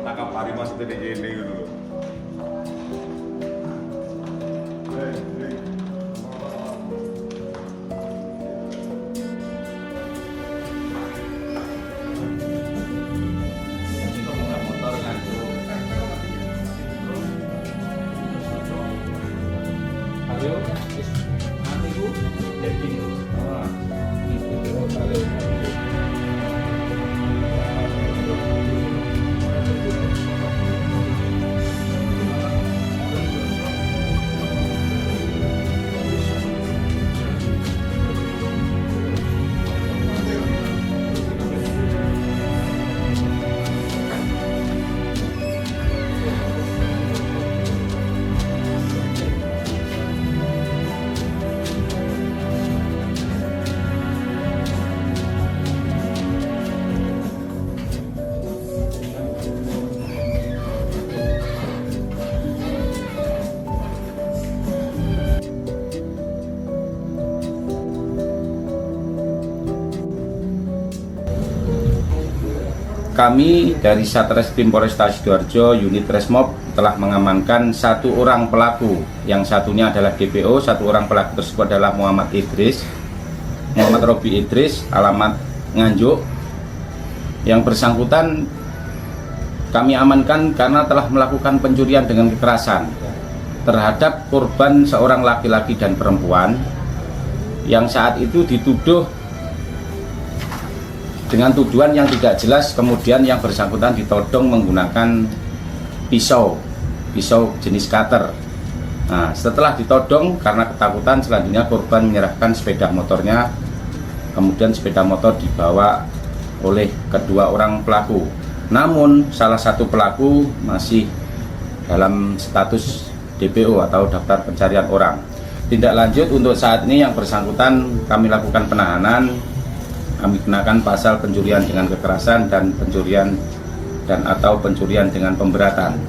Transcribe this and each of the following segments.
Tangkap harimau seperti ini dulu. Kami dari Satreskrim Polresta Sidoarjo unit Resmob telah mengamankan satu orang pelaku, yang satunya adalah DPO. Satu orang pelaku tersebut adalah Muhammad Robi Idris, alamat Nganjuk. Yang bersangkutan kami amankan karena telah melakukan pencurian dengan kekerasan terhadap korban seorang laki-laki dan perempuan yang saat itu dituduh dengan tuduhan yang tidak jelas. Kemudian yang bersangkutan ditodong menggunakan pisau jenis cutter. Nah, setelah ditodong karena ketakutan, selanjutnya korban menyerahkan sepeda motornya. Kemudian sepeda motor dibawa oleh kedua orang pelaku. Namun salah satu pelaku masih dalam status DPO atau daftar pencarian orang. Tindak lanjut untuk saat ini yang bersangkutan kami lakukan penahanan. Kami kenakan pasal pencurian dengan kekerasan dan pencurian atau pencurian dengan pemberatan.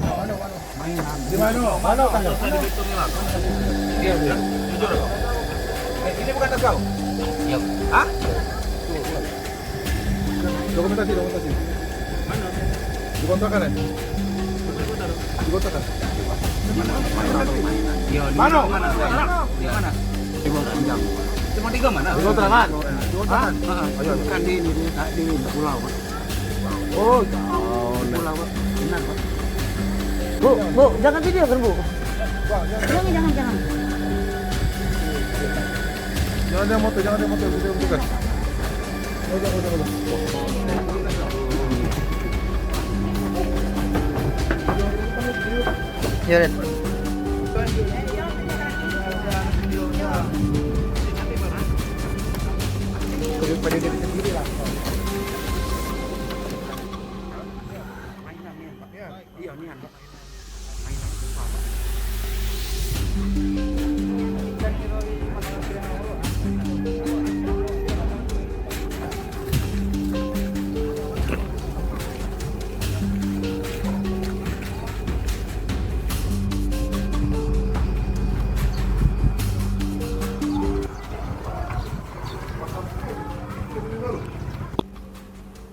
Ini bukan tas kau? Iya. Hah? Dokumentasi. Mana? Dikontrakan ya? Dikontrakan. Mana? Mana? Di bawah pinjam. Cuma 3 mana? Di kontrakan. Hah? Ayo, kan di pulau, Pak. Oh, pulau, Pak. Benar, Pak. Bu, jangan video kan, Bu? Jangan. Jangan ada motor, bukan. Udah. Ya, Ren. Pada diri sendiri lah. Iya, ini Pak.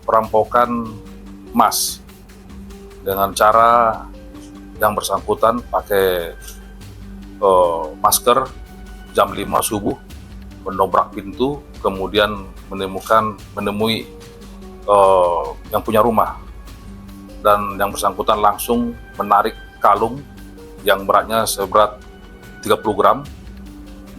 Perampokan emas dengan cara yang bersangkutan pakai masker jam 5 subuh, mendobrak pintu, kemudian menemui yang punya rumah, dan yang bersangkutan langsung menarik kalung yang beratnya seberat 30 gram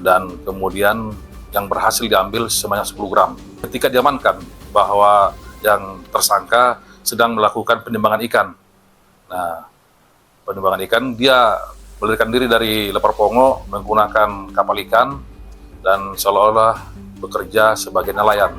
dan kemudian yang berhasil diambil sebanyak 10 gram. Ketika diamankan bahwa yang tersangka sedang melakukan penimbangan ikan. Nah, penimbangan ikan. Dia melarikan diri dari Lepar Pongo menggunakan kapal ikan dan seolah-olah bekerja sebagai nelayan.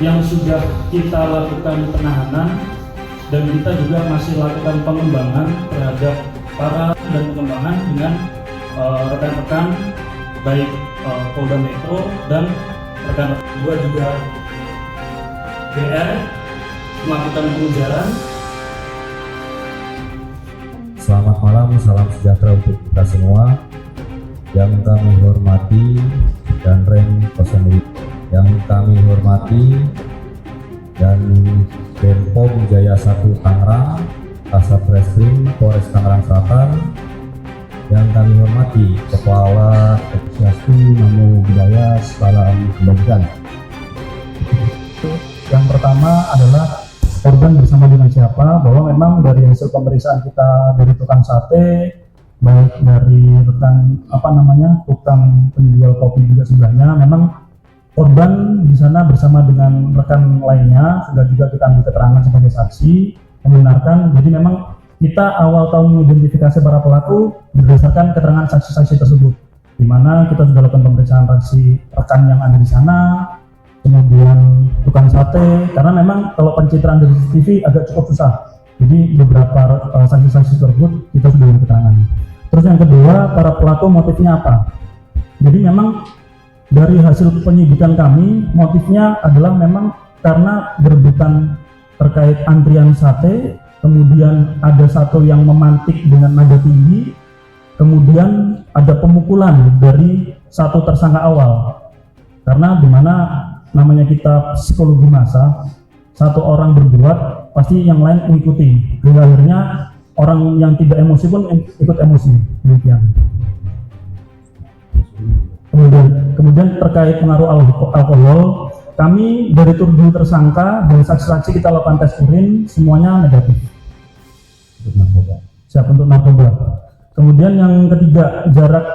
yang sudah kita lakukan penahanan dan kita juga masih lakukan pengembangan terhadap para dan pengembangan dengan rekan-rekan baik Polda Metro dan rekan-rekan gua juga BR melakukan pengejaran. Selamat malam, salam sejahtera untuk kita semua. Yang kami hormati dan rem personil, yang kami hormati dan Denpom Jaya 1 Tangerang, Kasat Reskrim Polres Tangerang Selatan, yang kami hormati Kepala Swastu Namo Buddhaya Salam Kebajikan. Yang pertama adalah korban bersama dengan siapa, bahwa memang dari hasil pemeriksaan kita dari tukang sate, baik dari rekan tukang penjual kopi juga sebelahnya, memang korban di sana bersama dengan rekan lainnya sudah juga kita ambil keterangan sebagai saksi membenarkan. Jadi memang kita awal tahun mengidentifikasi para pelaku berdasarkan keterangan saksi-saksi tersebut, di mana kita sudah lakukan pemeriksaan saksi rekan yang ada di sana, kemudian tukang sate, karena memang kalau pencitraan dari CCTV agak cukup susah. Jadi beberapa saksi-saksi tersebut kita sudah beri keterangan. Terus yang kedua, para pelaku motifnya apa? Jadi memang dari hasil penyidikan kami, motifnya adalah memang karena berebutan terkait antrian sate, kemudian ada satu yang memantik dengan nada tinggi, kemudian ada pemukulan dari satu tersangka awal. Karena dimana namanya kita psikologi massa, satu orang berbuat pasti yang lain mengikuti, hingga akhirnya orang yang tidak emosi pun ikut emosi, demikian. Kemudian terkait pengaruh alkohol, kami dari tujuh tersangka dan saksi-saksi kita lakukan tes urin, semuanya negatif. Siap untuk narkoba. Kemudian yang ketiga, jarak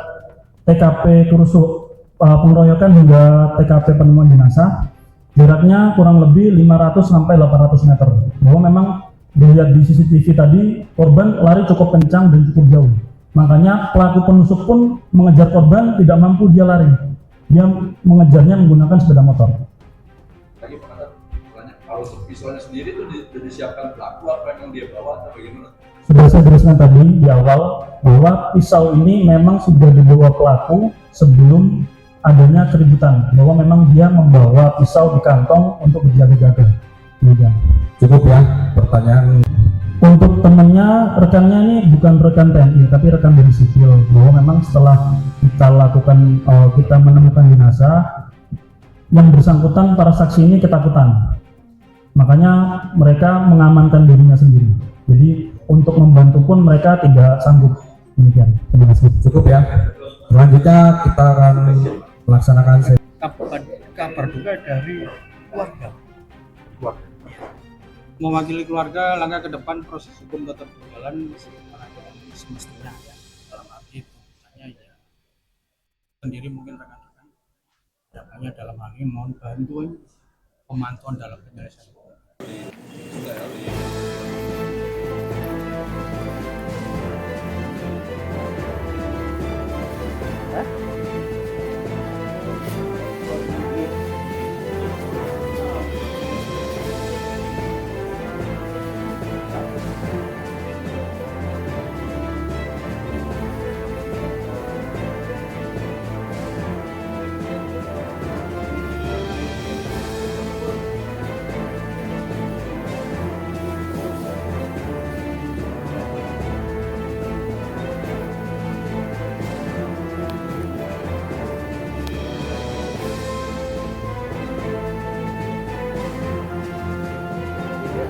TKP kerusuh pengeroyokan hingga TKP penemuan jenazah, jaraknya kurang lebih 500 sampai 800 meter. Bahwa memang dilihat di CCTV tadi, korban lari cukup kencang dan cukup jauh. Makanya pelaku penusuk pun mengejar korban, tidak mampu dia lari. Dia mengejarnya menggunakan sepeda motor. Lagi kalau pisaunya sendiri itu disiapkan pelaku apa yang dia bawa atau bagaimana? Sudah saya jelaskan tadi di awal bahwa pisau ini memang sudah dibawa pelaku sebelum adanya keributan, bahwa memang dia membawa pisau di kantong untuk berjaga-jaga. Cukup ya pertanyaan. Untuk temannya, rekannya ini bukan rekan TNI tapi rekan dari sipil, bahwa memang setelah kita lakukan kita menemukan jenazah, yang bersangkutan para saksi ini ketakutan Makanya mereka mengamankan dirinya sendiri. Jadi untuk membantu pun mereka tidak sanggup. Demikian. Terima kasih. Cukup ya. Selanjutnya kita akan melaksanakan kabar duka dari keluarga. Mewakili keluarga, langkah ke depan proses hukum tetap berjalan sebagaimana yang semestinya ya. Dalam arti itu misalnya ya sendiri mungkin rekan-rekan ya, hanya dalam hal ini mohon bantuan pemantauan dalam penyelesaian.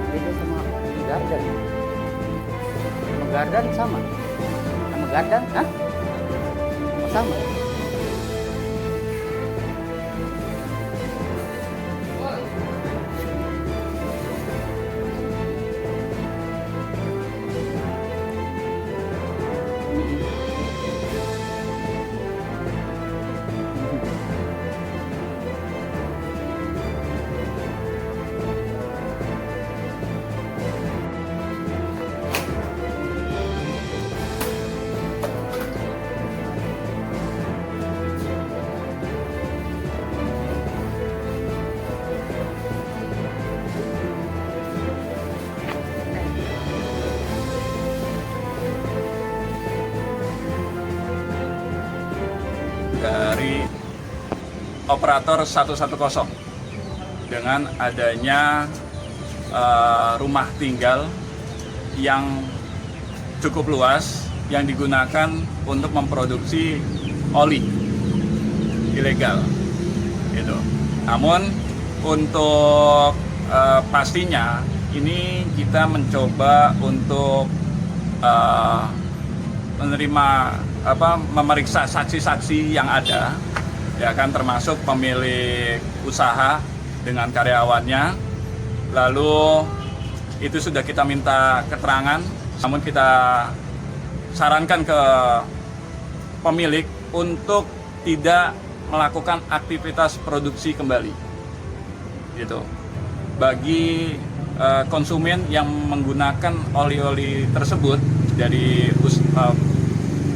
Beda sama Gardan. Sama Gardan sama. Sama Gardan, hah? Sama. Dari operator 110 dengan adanya rumah tinggal yang cukup luas yang digunakan untuk memproduksi oli ilegal gitu. Namun untuk pastinya ini kita mencoba untuk memeriksa saksi-saksi yang ada, ya kan, termasuk pemilik usaha dengan karyawannya. Lalu itu sudah kita minta keterangan, namun kita sarankan ke pemilik untuk tidak melakukan aktivitas produksi kembali, gitu. Bagi konsumen yang menggunakan oli-oli tersebut dari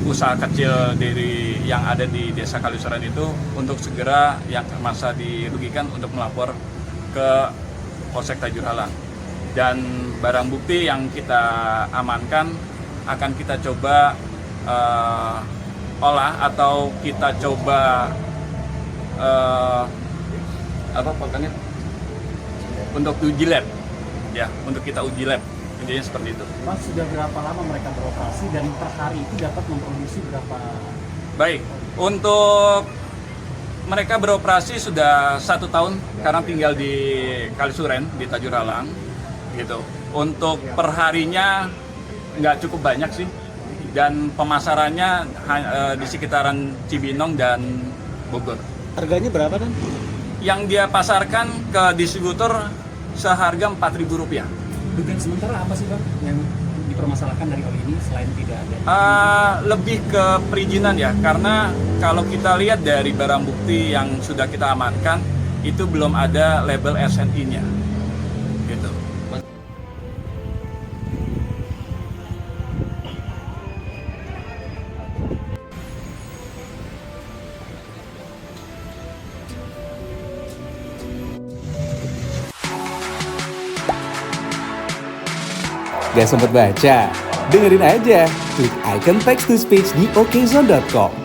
usaha kecil dari yang ada di Desa Kalisuran itu, untuk segera yang merasa dirugikan untuk melapor ke Polsek Tajur Halang. Dan barang bukti yang kita amankan akan kita coba olah atau kita coba untuk uji lab, ya, untuk kita uji lab. Intinya seperti itu. Mas, sudah berapa lama mereka beroperasi dan per hari itu dapat memproduksi berapa? Baik, untuk mereka beroperasi sudah 1 tahun karena tinggal di Kalisuren, di Tajur Halang, gitu. Untuk perharinya nggak cukup banyak sih, dan pemasarannya di sekitaran Cibinong dan Bogor. Harganya berapa dan? Yang dia pasarkan ke distributor seharga Rp4.000. Dugaan sementara apa sih Bang yang dipermasalahkan dari oli ini selain tidak ada? Lebih ke perizinan ya, karena kalau kita lihat dari barang bukti yang sudah kita amankan itu belum ada label SNI-nya, gitu. Gak sempet baca? Dengerin aja, klik icon text to speech di okezone.com.